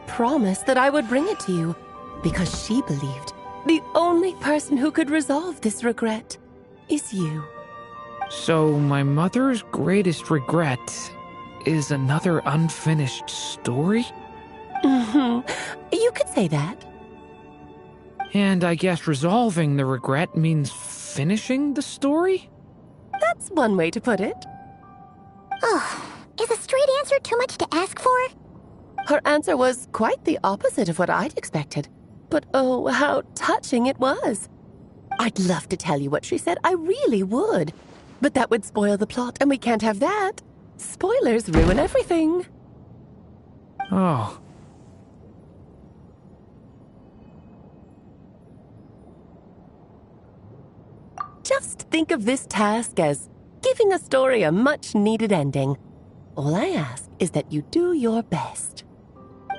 promised that I would bring it to you because she believed the only person who could resolve this regret is you. So my mother's greatest regret is another unfinished story? You could say that. And I guess resolving the regret means finishing the story? That's one way to put it. Oh, is a straight answer too much to ask for? Her answer was quite the opposite of what I'd expected. But oh, how touching it was. I'd love to tell you what she said, I really would. But that would spoil the plot, and we can't have that. Spoilers ruin everything. Oh. Just think of this task as giving a story a much-needed ending. All I ask is that you do your best.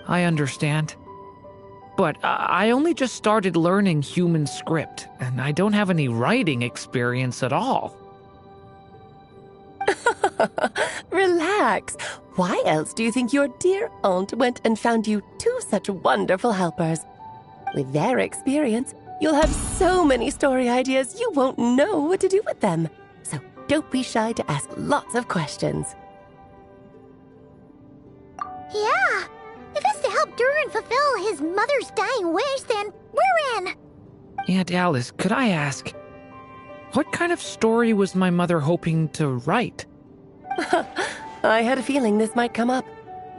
I understand. But I only just started learning human script, and I don't have any writing experience at all. Relax. Why else do you think your dear aunt went and found you two such wonderful helpers? With their experience, you'll have so many story ideas you won't know what to do with them. So don't be shy to ask lots of questions. Yeah. If it's to help Durin fulfill his mother's dying wish, then we're in. Aunt Alice, could I ask, what kind of story was my mother hoping to write? I had a feeling this might come up,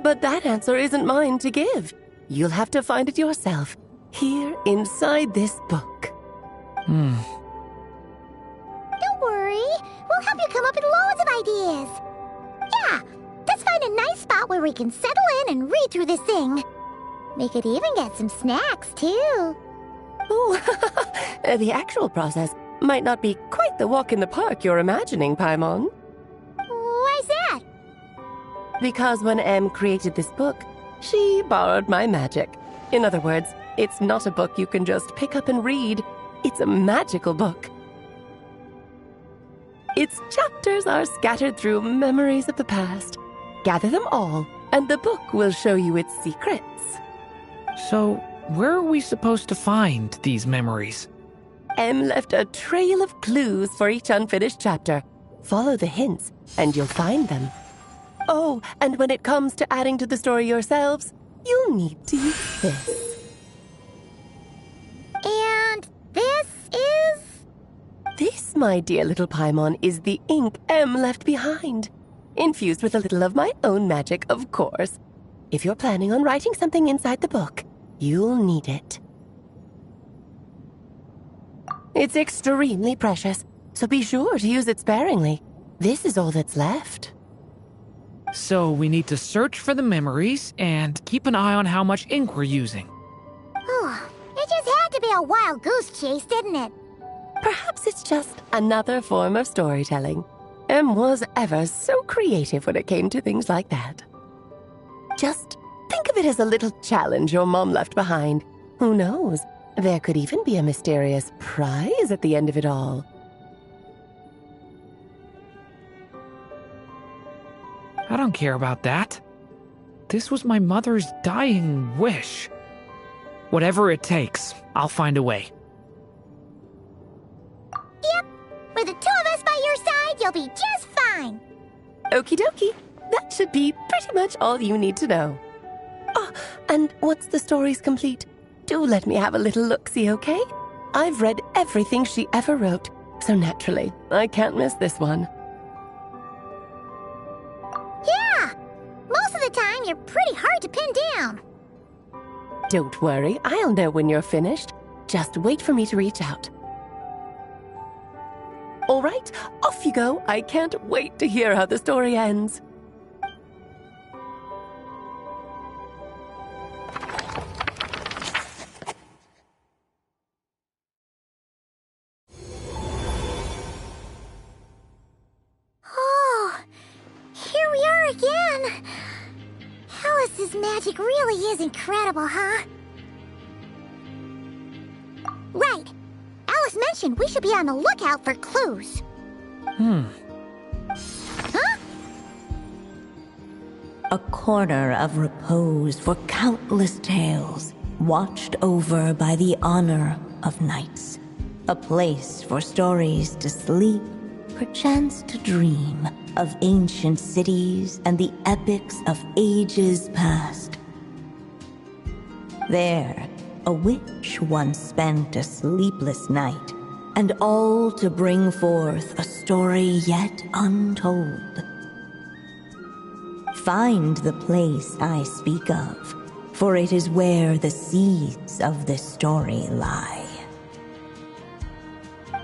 but that answer isn't mine to give. You'll have to find it yourself, here inside this book. Don't worry. We'll help you come up with loads of ideas. Yeah, let's find a nice spot where we can settle in and read through this thing. We could even get some snacks, too. Oh, the actual process might not be quite the walk in the park you're imagining, Paimon. Why's that? Because when Em created this book, she borrowed my magic. In other words, it's not a book you can just pick up and read. It's a magical book. Its chapters are scattered through memories of the past. Gather them all, and the book will show you its secrets. So, where are we supposed to find these memories? Em left a trail of clues for each unfinished chapter. Follow the hints, and you'll find them. Oh, and when it comes to adding to the story yourselves, you'll need to use this. And this is? This, my dear little Paimon, is the ink Em left behind. Infused with a little of my own magic, of course. If you're planning on writing something inside the book, you'll need it. It's extremely precious, so be sure to use it sparingly. This is all that's left. So we need to search for the memories and keep an eye on how much ink we're using. Oh, it just had to be a wild goose chase, didn't it? Perhaps it's just another form of storytelling. Em was ever so creative when it came to things like that. Just think of it as a little challenge your mom left behind. Who knows? There could even be a mysterious prize at the end of it all. I don't care about that. This was my mother's dying wish. Whatever it takes, I'll find a way. Yep. With the two of us by your side, you'll be just fine. Okie dokie. That should be pretty much all you need to know. Oh, and once the story's complete, do let me have a little look-see, okay? I've read everything she ever wrote, so naturally, I can't miss this one. Yeah. Most of the time, you're pretty hard to pin down. Don't worry, I'll know when you're finished. Just wait for me to reach out. All right, off you go. I can't wait to hear how the story ends. Oh, here we are again. Alice's magic really is incredible, huh? Right. Alice mentioned we should be on the lookout for clues. Huh? a corner of repose for countless tales, watched over by the honor of knights. A place for stories to sleep, perchance to dream of ancient cities and the epics of ages past. There, a witch once spent a sleepless night, and all to bring forth a story yet untold. Find the place I speak of, for it is where the seeds of this story lie.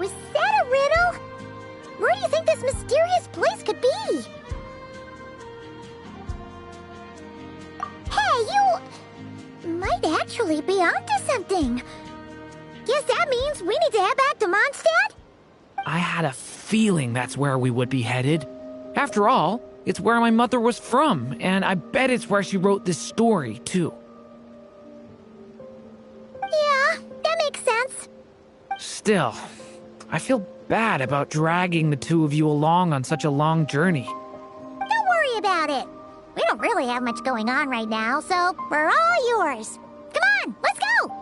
Was that a riddle? Where do you think this mysterious place could be? Hey, you might actually be onto something. Guess that means we need to head back to Mondstadt? I had a feeling that's where we would be headed. After all, it's where my mother was from, and I bet it's where she wrote this story, too. Yeah, that makes sense. Still, I feel bad about dragging the two of you along on such a long journey. Don't worry about it. We don't really have much going on right now, so we're all yours. Come on, let's go!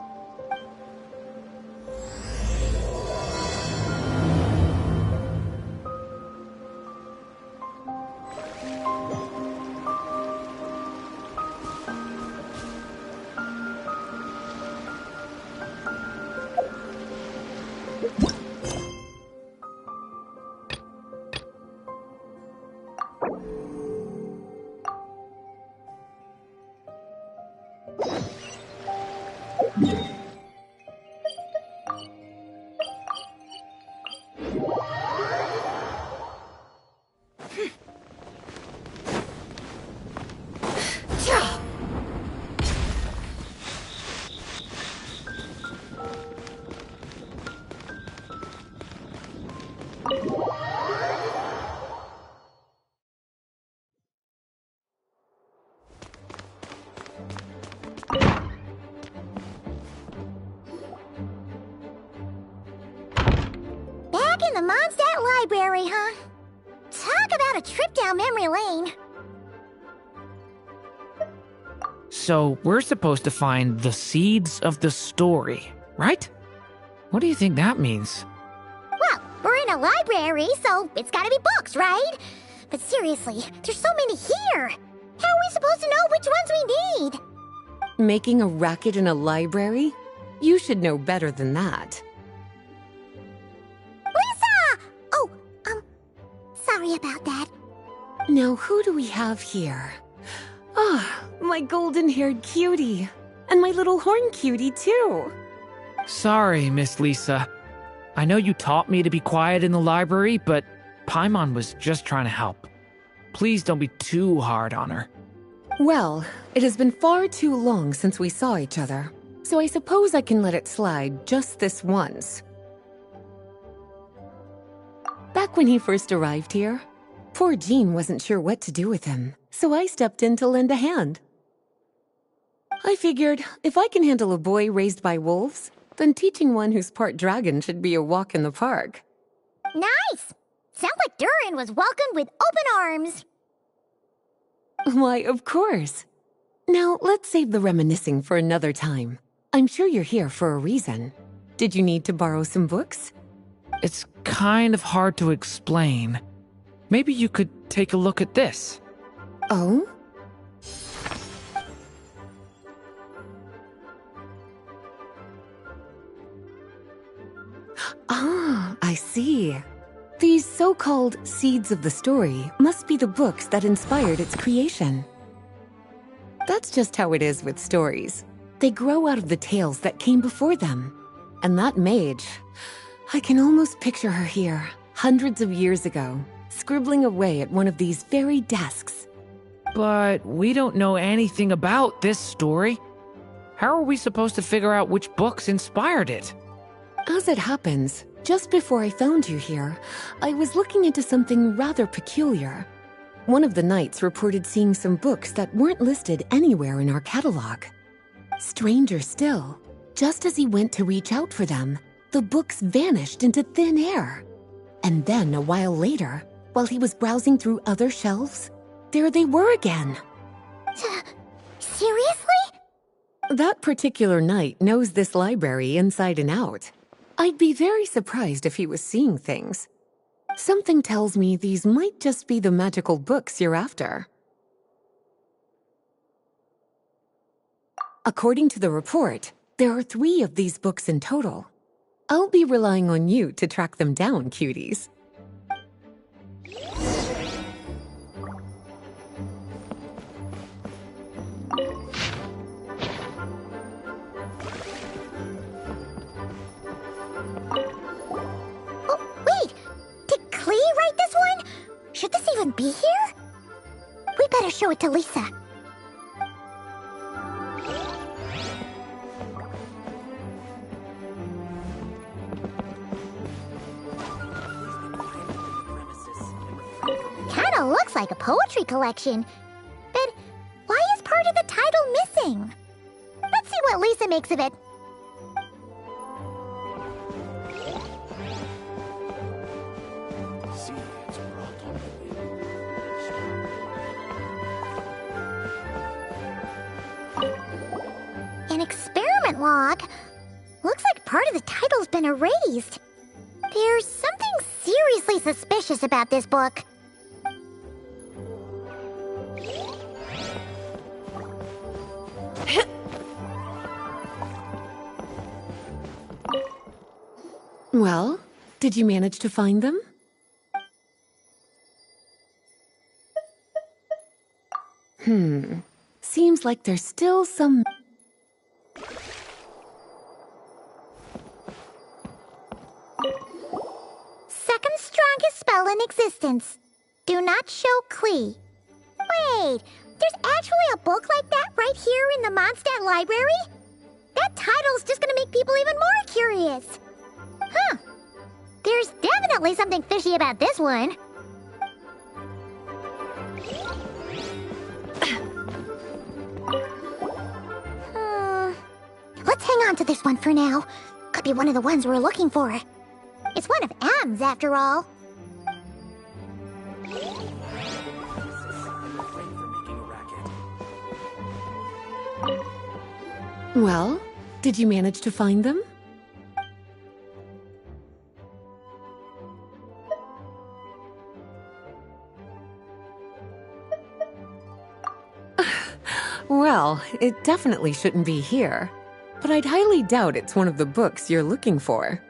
Back in the Mondstadt Library, huh? Talk about a trip down memory lane. So, we're supposed to find the seeds of the story, right? What do you think that means? Well, we're in a library, so it's gotta be books, right? But seriously, there's so many here. How are we supposed to know which ones we need? Making a racket in a library? You should know better than that. Lisa! Oh, sorry about that. Now, who do we have here? Ah, my golden-haired cutie. And my little horn cutie, too. Sorry, Miss Lisa. I know you taught me to be quiet in the library, but Paimon was just trying to help. Please don't be too hard on her. Well, it has been far too long since we saw each other, so I suppose I can let it slide just this once. Back when he first arrived here, poor Jean wasn't sure what to do with him, so I stepped in to lend a hand. I figured, if I can handle a boy raised by wolves, then teaching one who's part dragon should be a walk in the park. Nice! Sounds like Durin was welcomed with open arms. Why, of course. Now, let's save the reminiscing for another time. I'm sure you're here for a reason. Did you need to borrow some books? It's kind of hard to explain. Maybe you could take a look at this. Oh? Ah, I see. These so-called seeds of the story must be the books that inspired its creation. That's just how it is with stories. They grow out of the tales that came before them. And that mage, I can almost picture her here, hundreds of years ago, scribbling away at one of these very desks. But we don't know anything about this story. How are we supposed to figure out which books inspired it? As it happens, just before I found you here, I was looking into something rather peculiar. One of the knights reported seeing some books that weren't listed anywhere in our catalog. Stranger still, just as he went to reach out for them, the books vanished into thin air. And then, a while later, while he was browsing through other shelves, there they were again. Seriously? That particular knight knows this library inside and out. I'd be very surprised if he was seeing things. Something tells me these might just be the magical books you're after. According to the report, there are 3 of these books in total. I'll be relying on you to track them down, cuties. Oh, wait! Did Klee write this one? Should this even be here? We better show it to Lisa. Kinda looks like a poetry collection. But why is part of the title missing? Let's see what Lisa makes of it. An experiment log? Looks like part of the title's been erased. There's something seriously suspicious about this book. Well, did you manage to find them? Seems like there's still some... Second strongest spell in existence. Do not show Klee. Wait, there's actually a book like that right here in the Mondstadt library? That title's just gonna make people even more curious. Huh. There's definitely something fishy about this one. Let's hang on to this one for now. Could be one of the ones we're looking for. It's one of M's, after all. Well, did you manage to find them? Well, it definitely shouldn't be here, but I'd highly doubt it's one of the books you're looking for.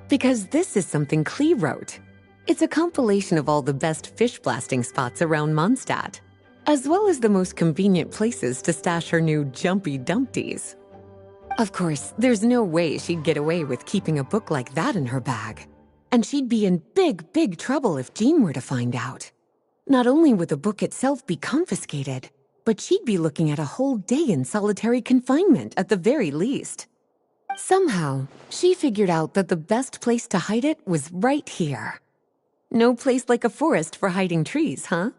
Because this is something Klee wrote. It's a compilation of all the best fish blasting spots around Mondstadt, as well as the most convenient places to stash her new Jumpy Dumpties. Of course, there's no way she'd get away with keeping a book like that in her bag. And she'd be in big, big trouble if Jean were to find out. Not only would the book itself be confiscated, but she'd be looking at a whole day in solitary confinement at the very least. Somehow, she figured out that the best place to hide it was right here. No place like a forest for hiding trees, huh?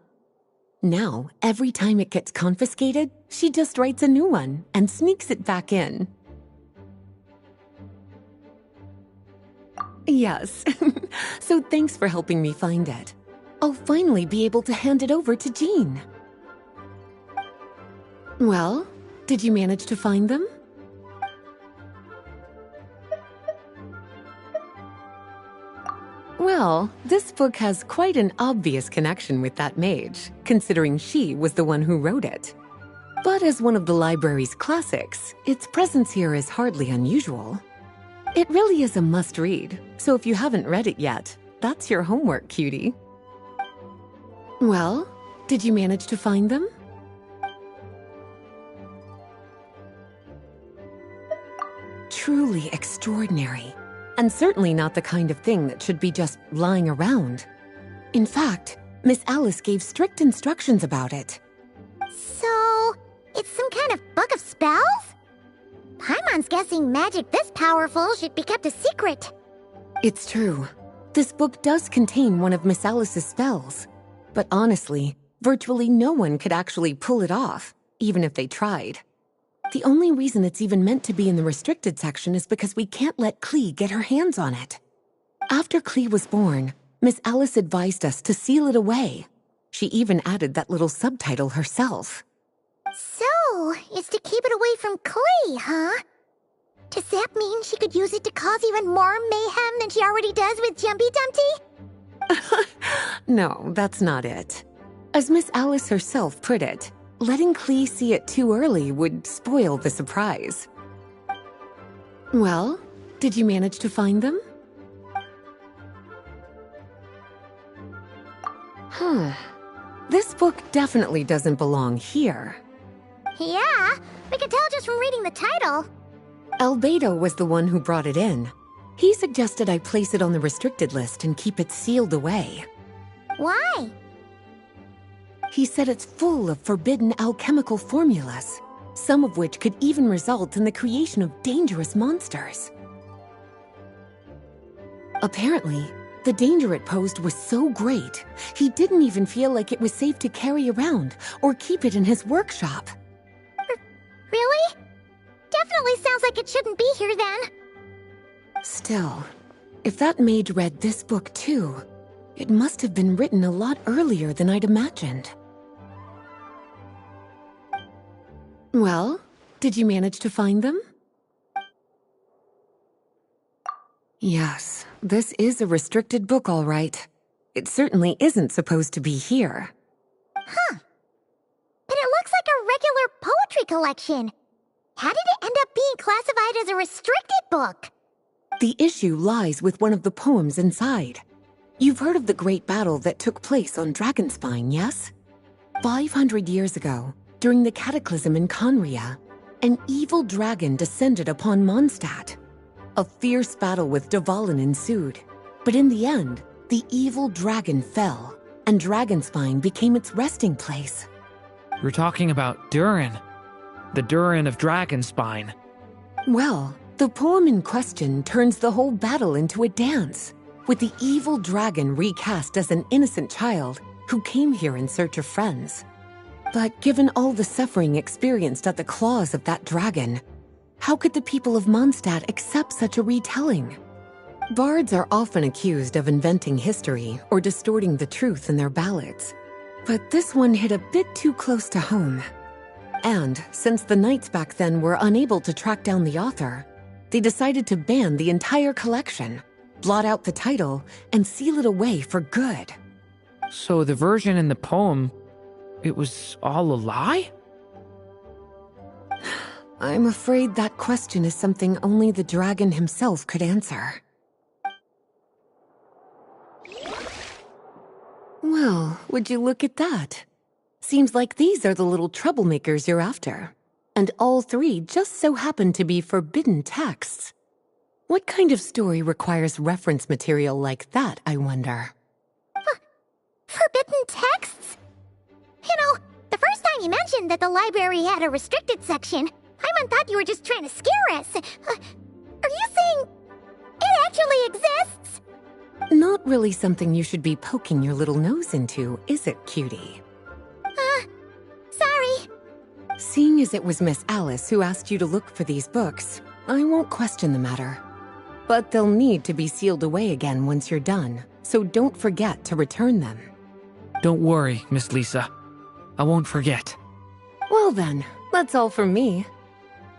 Now, every time it gets confiscated, she just writes a new one and sneaks it back in. Yes, so thanks for helping me find it. I'll finally be able to hand it over to Jean. Well, did you manage to find them? Well, this book has quite an obvious connection with that mage, considering she was the one who wrote it. But as one of the library's classics, its presence here is hardly unusual. It really is a must-read, so if you haven't read it yet, that's your homework, cutie. Well, did you manage to find them? Truly extraordinary, and certainly not the kind of thing that should be just lying around. In fact, Miss Alice gave strict instructions about it. So, it's some kind of book of spells? Paimon's guessing magic this powerful should be kept a secret. It's true. This book does contain one of Miss Alice's spells. But honestly, virtually no one could actually pull it off, even if they tried. The only reason it's even meant to be in the restricted section is because we can't let Klee get her hands on it. After Klee was born, Miss Alice advised us to seal it away. She even added that little subtitle herself. So, it's to keep it away from Klee, huh? Does that mean she could use it to cause even more mayhem than she already does with Jumpy Dumpty? No, that's not it. As Miss Alice herself put it, letting Klee see it too early would spoil the surprise. Well, did you manage to find them? This book definitely doesn't belong here. Yeah, we can tell just from reading the title. Albedo was the one who brought it in. He suggested I place it on the restricted list and keep it sealed away. Why? He said it's full of forbidden alchemical formulas, some of which could even result in the creation of dangerous monsters. Apparently, the danger it posed was so great, he didn't even feel like it was safe to carry around or keep it in his workshop. Really? Definitely sounds like it shouldn't be here then. Still, if that maid read this book too, it must have been written a lot earlier than I'd imagined. Well, did you manage to find them? Yes, this is a restricted book, all right. It certainly isn't supposed to be here. Huh. But it looks like a regular poetry collection. How did it end up being classified as a restricted book? The issue lies with one of the poems inside. You've heard of the great battle that took place on Dragonspine, yes? 500 years ago, during the cataclysm in Conria, an evil dragon descended upon Mondstadt. A fierce battle with Dvalin ensued, but in the end, the evil dragon fell, and Dragonspine became its resting place. We're talking about Durin. The Durin of Dragonspine. Well, the poem in question turns the whole battle into a dance, with the evil dragon recast as an innocent child who came here in search of friends. But given all the suffering experienced at the claws of that dragon, how could the people of Mondstadt accept such a retelling? Bards are often accused of inventing history or distorting the truth in their ballads, but this one hit a bit too close to home. And since the knights back then were unable to track down the author, they decided to ban the entire collection, blot out the title, and seal it away for good. So the version in the poem, it was all a lie? I'm afraid that question is something only the dragon himself could answer. Well, would you look at that? Seems like these are the little troublemakers you're after. And all three just so happen to be forbidden texts. What kind of story requires reference material like that, I wonder? Forbidden texts? You know, the first time you mentioned that the library had a restricted section, I thought you were just trying to scare us. Are you saying it actually exists? Not really something you should be poking your little nose into, is it, cutie? Sorry. Seeing as it was Miss Alice who asked you to look for these books, I won't question the matter. But they'll need to be sealed away again once you're done, so don't forget to return them. Don't worry, Miss Lisa. I won't forget. Well then, that's all from me.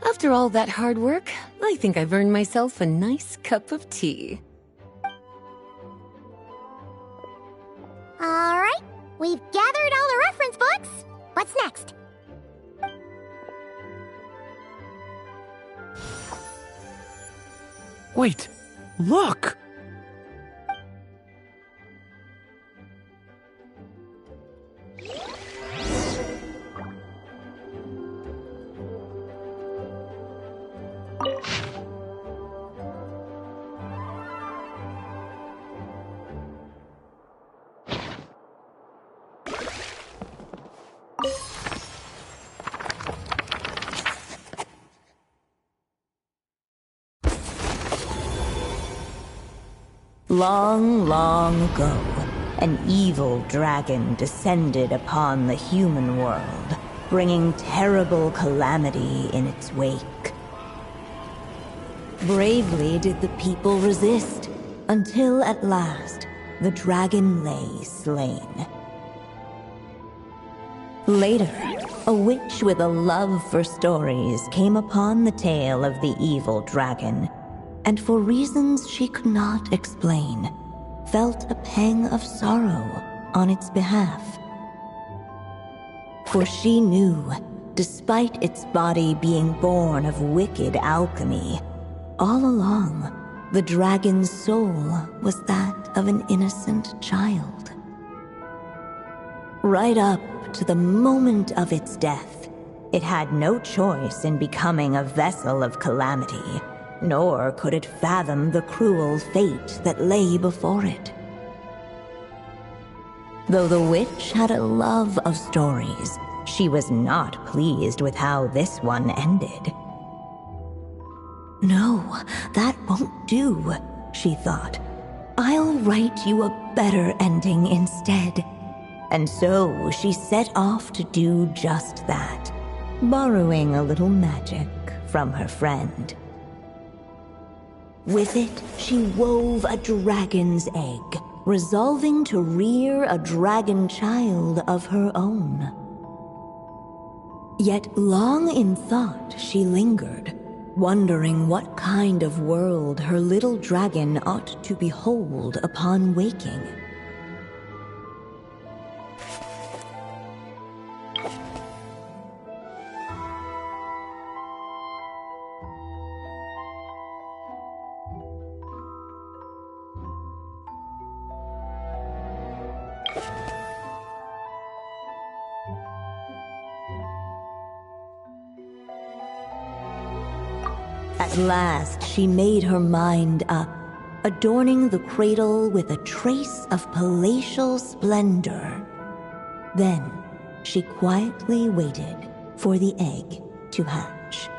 After all that hard work, I think I've earned myself a nice cup of tea. All right, we've gathered all the reference books. What's next? Wait, look! Long, long ago, an evil dragon descended upon the human world, bringing terrible calamity in its wake. Bravely did the people resist, until at last, the dragon lay slain. Later, a witch with a love for stories came upon the tale of the evil dragon, and for reasons she could not explain, felt a pang of sorrow on its behalf. For she knew, despite its body being born of wicked alchemy, all along, the dragon's soul was that of an innocent child. Right up to the moment of its death, it had no choice in becoming a vessel of calamity, nor could it fathom the cruel fate that lay before it. Though the witch had a love of stories, she was not pleased with how this one ended. No, that won't do, she thought. I'll write you a better ending instead. And so she set off to do just that, borrowing a little magic from her friend. With it, she wove a dragon's egg, resolving to rear a dragon child of her own. Yet long in thought she lingered, wondering what kind of world her little dragon ought to behold upon waking. At last, she made her mind up, adorning the cradle with a trace of palatial splendor. Then, she quietly waited for the egg to hatch.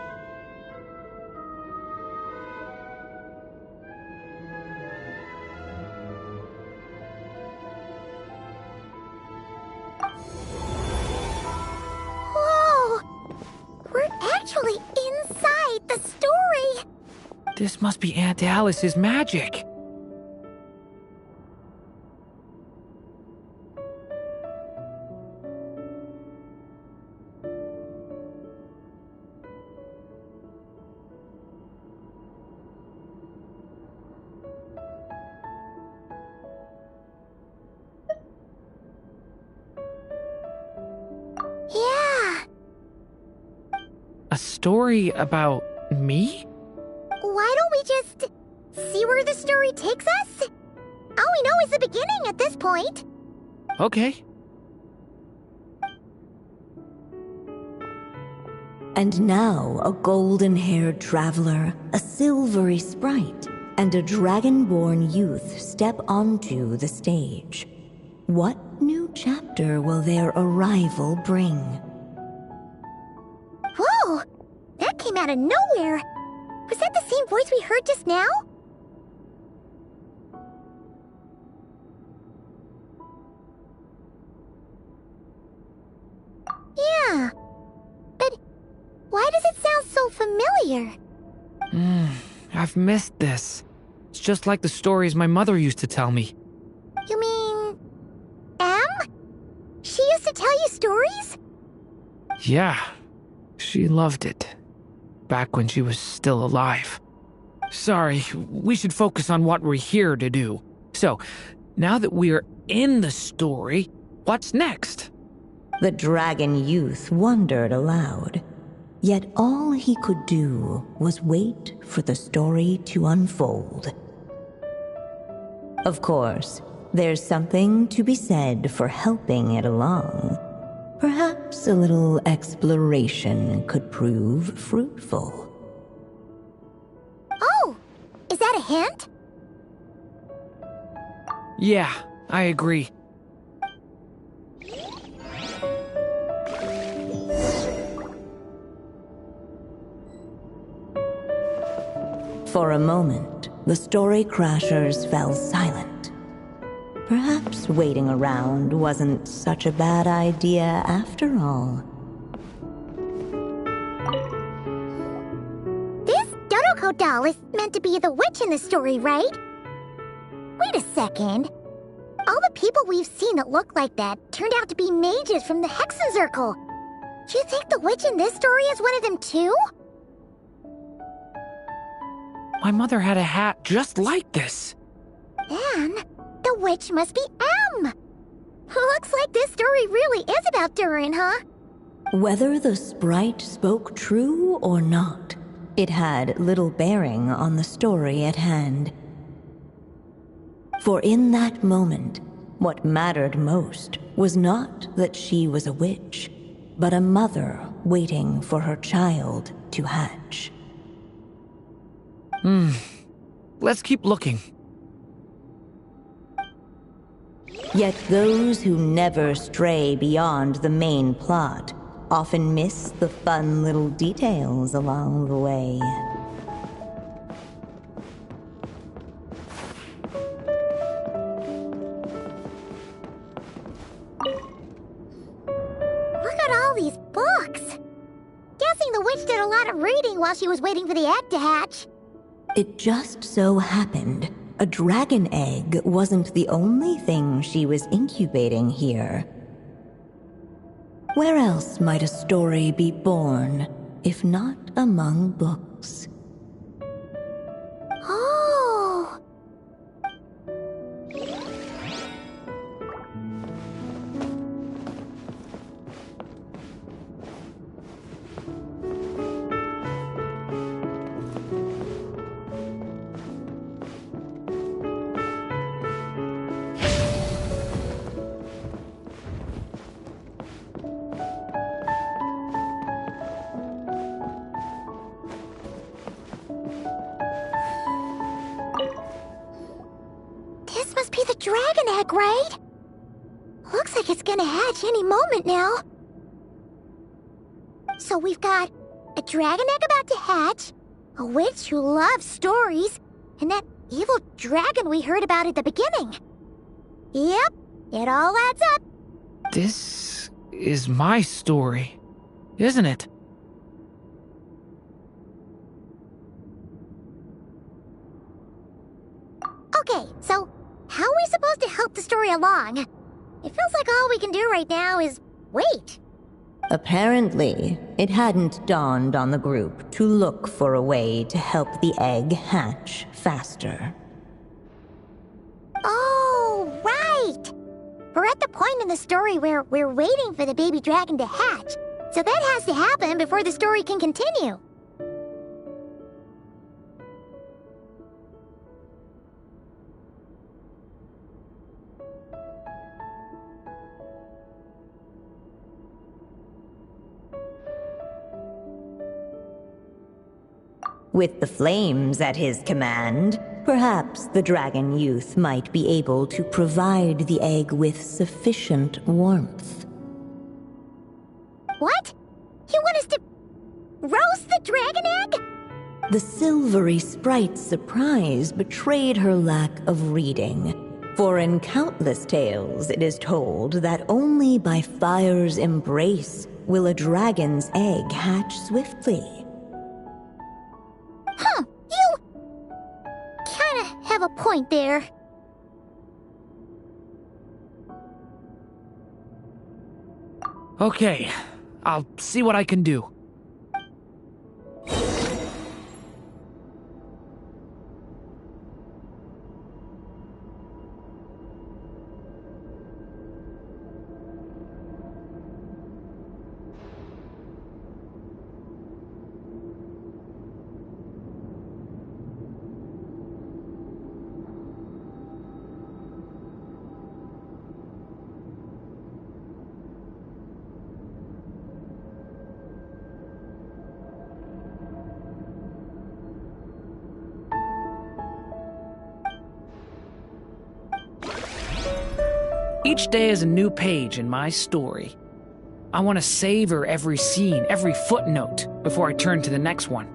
Whoa! We're actually inside the story! This must be Aunt Alice's magic. Yeah. A story about me? Why don't we just see where the story takes us? All we know is the beginning at this point. Okay. And now a golden-haired traveler, a silvery sprite, and a dragon-born youth step onto the stage. What new chapter will their arrival bring? Whoa! That came out of nowhere! Was that the same voice we heard just now? Yeah. But why does it sound so familiar? I've missed this. It's just like the stories my mother used to tell me. You mean... Em? She used to tell you stories? Yeah, she loved it. Back when she was still alive. Sorry, we should focus on what we're here to do. So, now that we're in the story, what's next? The dragon youth wondered aloud. Yet all he could do was wait for the story to unfold. Of course, there's something to be said for helping it along. Perhaps a little exploration could prove fruitful. Oh! Is that a hint? Yeah, I agree. For a moment, the story crashers fell silent. Perhaps waiting around wasn't such a bad idea after all. This Dodoko doll is meant to be the witch in the story, right? Wait a second. All the people we've seen that look like that turned out to be mages from the Hexenzirkel. Do you think the witch in this story is one of them too? My mother had a hat just like this. Then, the witch must be M. Looks like this story really is about Durin, huh? Whether the sprite spoke true or not, it had little bearing on the story at hand. For in that moment, what mattered most was not that she was a witch, but a mother waiting for her child to hatch. Let's keep looking. Yet those who never stray beyond the main plot often miss the fun little details along the way. Look at all these books. Guessing the witch did a lot of reading while she was waiting for the egg to hatch. It just so happened a dragon egg wasn't the only thing she was incubating here. Where else might a story be born, if not among books? Oh! This must be the dragon egg, right? Looks like it's gonna hatch any moment now. So we've got a dragon egg about to hatch, a witch who loves stories, and that evil dragon we heard about at the beginning. Yep, it all adds up. This is my story, isn't it? Okay, so how are we supposed to help the story along? It feels like all we can do right now is wait. Apparently, it hadn't dawned on the group to look for a way to help the egg hatch faster. Oh, right! We're at the point in the story where we're waiting for the baby dragon to hatch, so that has to happen before the story can continue. With the flames at his command, perhaps the dragon youth might be able to provide the egg with sufficient warmth. What? You want us to roast the dragon egg? The silvery sprite's surprise betrayed her lack of reading. For in countless tales it is told that only by fire's embrace will a dragon's egg hatch swiftly. Huh, you kinda have a point there. Okay, I'll see what I can do. Each day is a new page in my story. I want to savor every scene, every footnote, before I turn to the next one.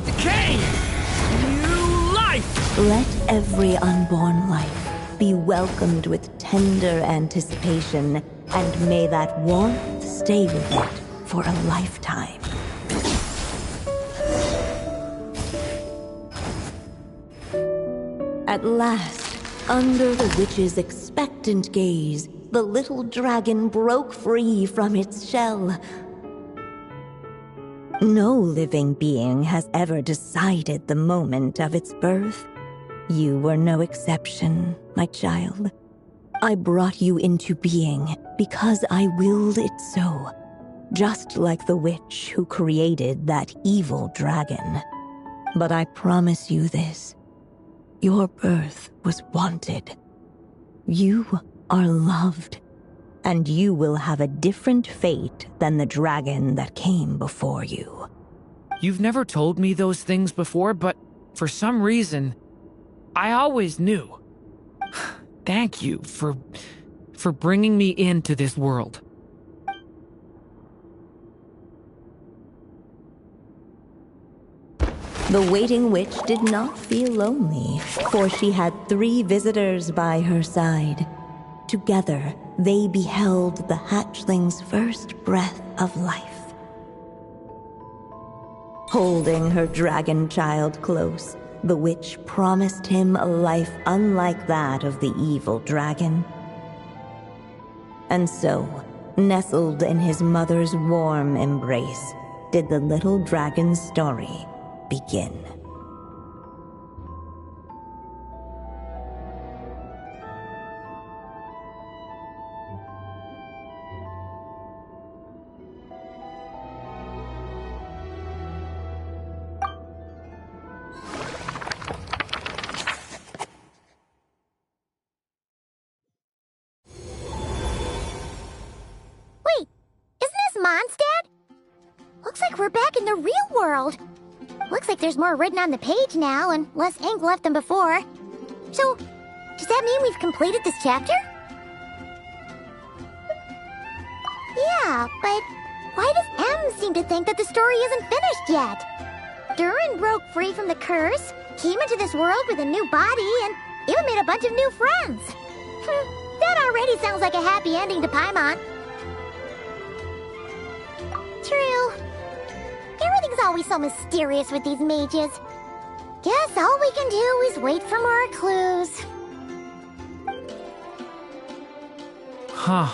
Decay! New life! Let every unborn life be welcomed with tender anticipation, and may that warmth stay with it for a lifetime. At last, under the witch's expectant gaze, the little dragon broke free from its shell. No living being has ever decided the moment of its birth. You were no exception, my child. I brought you into being because I willed it so, just like the witch who created that evil dragon. But I promise you this. Your birth was wanted. You are loved, and you will have a different fate than the dragon that came before you. You've never told me those things before, but for some reason, I always knew. Thank you for bringing me into this world. The waiting witch did not feel lonely, for she had 3 visitors by her side. Together, they beheld the hatchling's first breath of life. Holding her dragon child close, the witch promised him a life unlike that of the evil dragon. And so, nestled in his mother's warm embrace, did the little dragon's story begin. Wait, isn't this Mondstadt? Looks like we're back in the real world. Looks like there's more written on the page now and less ink left than before. So, does that mean we've completed this chapter? Yeah, but why does M seem to think that the story isn't finished yet? Durin broke free from the curse, came into this world with a new body, and even made a bunch of new friends. That already sounds like a happy ending to Paimon. True. Everything's always so mysterious with these mages. Guess all we can do is wait for more clues. Huh.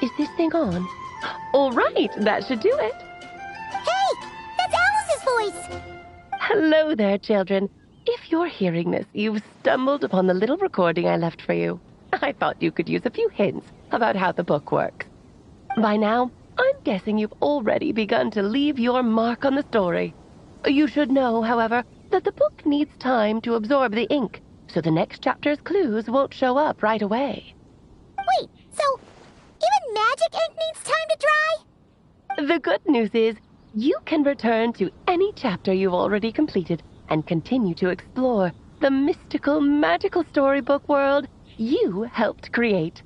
Is this thing on? All right, that should do it. Hey, that's Alice's voice! Hello there, children. If you're hearing this, you've stumbled upon the little recording I left for you. I thought you could use a few hints about how the book works. By now, I'm guessing you've already begun to leave your mark on the story. You should know, however, that the book needs time to absorb the ink, so the next chapter's clues won't show up right away. Wait, so even magic ink needs time to dry? The good news is, you can return to any chapter you've already completed and continue to explore the mystical, magical storybook world you helped create.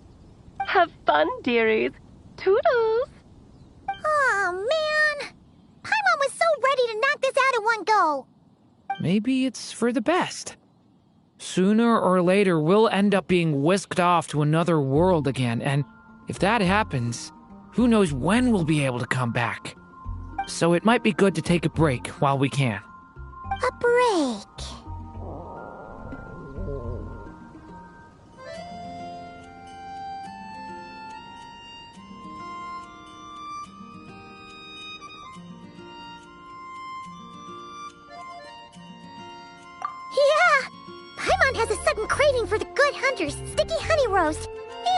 Have fun, dearies. Toodles! Oh, man! Paimon was so ready to knock this out in one go. Maybe it's for the best. Sooner or later, we'll end up being whisked off to another world again, and if that happens, who knows when we'll be able to come back. So it might be good to take a break while we can. A break. Yeah! Paimon has a sudden craving for the Good Hunter's sticky honey roast.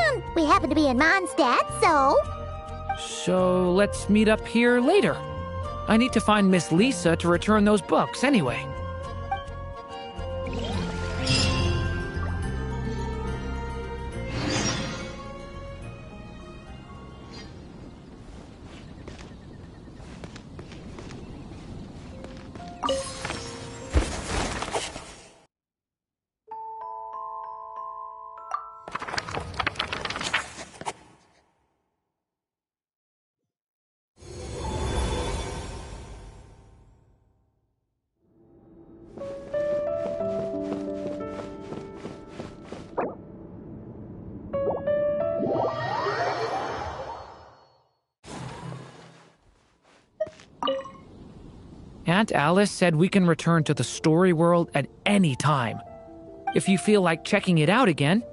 And we happen to be in Mondstadt, so... So let's meet up here later. I need to find Miss Lisa to return those books anyway. Aunt Alice said we can return to the story world at any time. If you feel like checking it out again,